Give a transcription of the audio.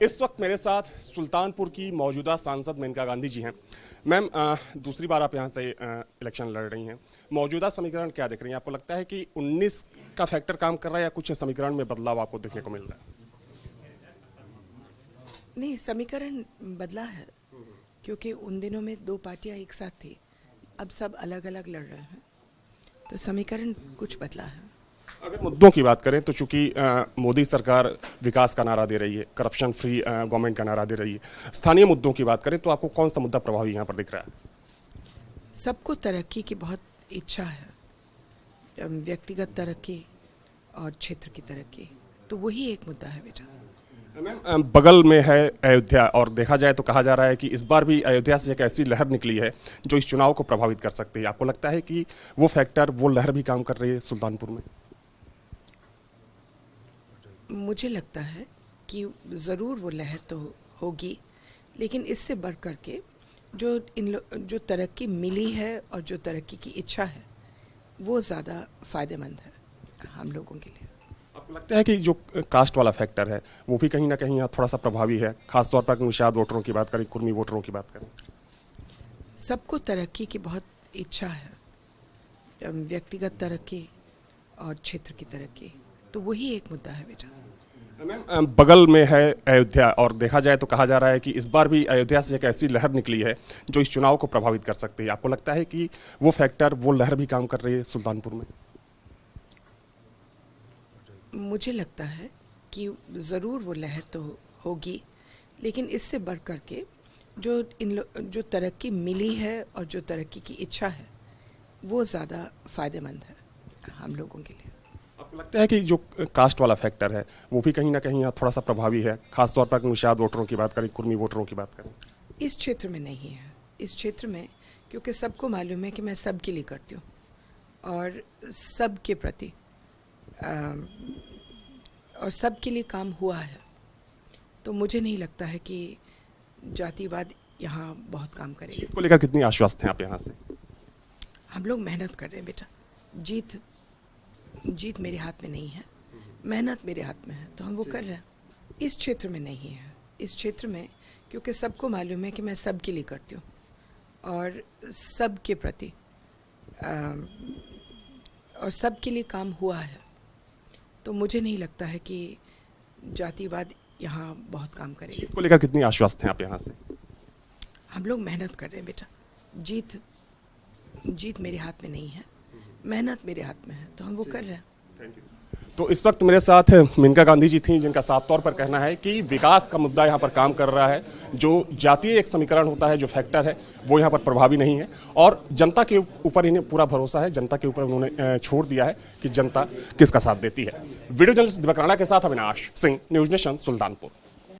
इस वक्त मेरे साथ सुल्तानपुर की मौजूदा सांसद मेनका गांधी जी हैं। मैम, दूसरी बार आप यहाँ से इलेक्शन लड़ रही हैं। मौजूदा समीकरण क्या दिख रही हैं? आपको लगता है कि 19 का फैक्टर काम कर रहा है या कुछ समीकरण में बदलाव आपको देखने को मिल रहा है? नहीं, समीकरण बदला है क्योंकि उन दिनों में दो पार्टियां एक साथ थी, अब सब अलग अलग लड़ रहे हैं, तो समीकरण कुछ बदला है। अगर मुद्दों की बात करें तो चूंकि मोदी सरकार विकास का नारा दे रही है, करप्शन फ्री गवर्नमेंट का नारा दे रही है, स्थानीय मुद्दों की बात करें तो आपको कौन सा मुद्दा प्रभावी यहाँ पर दिख रहा है? सबको तरक्की की बहुत इच्छा है, व्यक्तिगत तरक्की और क्षेत्र की तरक्की, तो वही एक मुद्दा है बेटा। मैम, बगल में है अयोध्या और देखा जाए तो कहा जा रहा है कि इस बार भी अयोध्या से एक ऐसी लहर निकली है जो इस चुनाव को प्रभावित कर सकती है। आपको लगता है कि वो फैक्टर, वो लहर भी काम कर रही है सुल्तानपुर में? मुझे लगता है कि ज़रूर वो लहर तो होगी, लेकिन इससे बढ़ कर के जो तरक्की मिली है और जो तरक्की की इच्छा है वो ज़्यादा फ़ायदेमंद है हम लोगों के लिए। आपको लगता है कि जो कास्ट वाला फैक्टर है वो भी कहीं ना कहीं यहाँ थोड़ा सा प्रभावी है, खासतौर पर निषाद वोटरों की बात करें, कुर्मी वोटरों की बात करें? सबको तरक्की की बहुत इच्छा है, व्यक्तिगत तरक्की और क्षेत्र की तरक्की, तो वही एक मुद्दा है बेटा। मैम, बगल में है अयोध्या और देखा जाए तो कहा जा रहा है कि इस बार भी अयोध्या से एक ऐसी लहर निकली है जो इस चुनाव को प्रभावित कर सकती है। आपको लगता है कि वो फैक्टर, वो लहर भी काम कर रही है सुल्तानपुर में? मुझे लगता है कि ज़रूर वो लहर तो होगी, लेकिन इससे बढ़ कर के जो तरक्की मिली है और जो तरक्की की इच्छा है वो ज़्यादा फ़ायदेमंद है हम लोगों के लिए। आपको लगता है कि जो कास्ट वाला फैक्टर है वो भी कहीं ना कहीं यहाँ थोड़ा सा प्रभावी है, खासतौर पर निषाद वोटरों की बात करें, कुर्मी वोटरों की बात करें? इस क्षेत्र में नहीं है, इस क्षेत्र में क्योंकि सबको मालूम है कि मैं सबके लिए करती हूँ और सबके प्रति और सबके लिए काम हुआ है, तो मुझे नहीं लगता है कि जातिवाद यहाँ बहुत काम करेगा। जीत को लेकर कितनी आश्वस्त हैं आप यहाँ से? हम लोग मेहनत कर रहे हैं बेटा, जीत मेरे हाथ में नहीं है, मेहनत मेरे हाथ में है, तो हम वो कर रहे हैं। इस क्षेत्र में नहीं है, इस क्षेत्र में क्योंकि सबको मालूम है कि मैं सबके लिए करती हूँ और सबके प्रति और सबके लिए काम हुआ है, तो मुझे नहीं लगता है कि जातिवाद यहाँ बहुत काम करेगा। जीत को लेकर कितनी आश्वस्त हैं आप यहाँ से? हम लोग मेहनत कर रहे हैं बेटा, जीत मेरे हाथ में नहीं है, मेहनत मेरे हाथ में है, तो हम वो कर रहे हैं। तो इस वक्त मेरे साथ मेनका गांधी जी थी, जिनका साफ तौर पर कहना है कि विकास का मुद्दा यहाँ पर काम कर रहा है। जो जातीय एक समीकरण होता है, जो फैक्टर है, वो यहाँ पर प्रभावी नहीं है और जनता के ऊपर इन्हें पूरा भरोसा है। जनता के ऊपर उन्होंने छोड़ दिया है कि जनता किसका साथ देती है। वीडियो जर्नलिस्ट दिवक राणा के साथ अविनाश सिंह, न्यूज़ नेशन, सुल्तानपुर।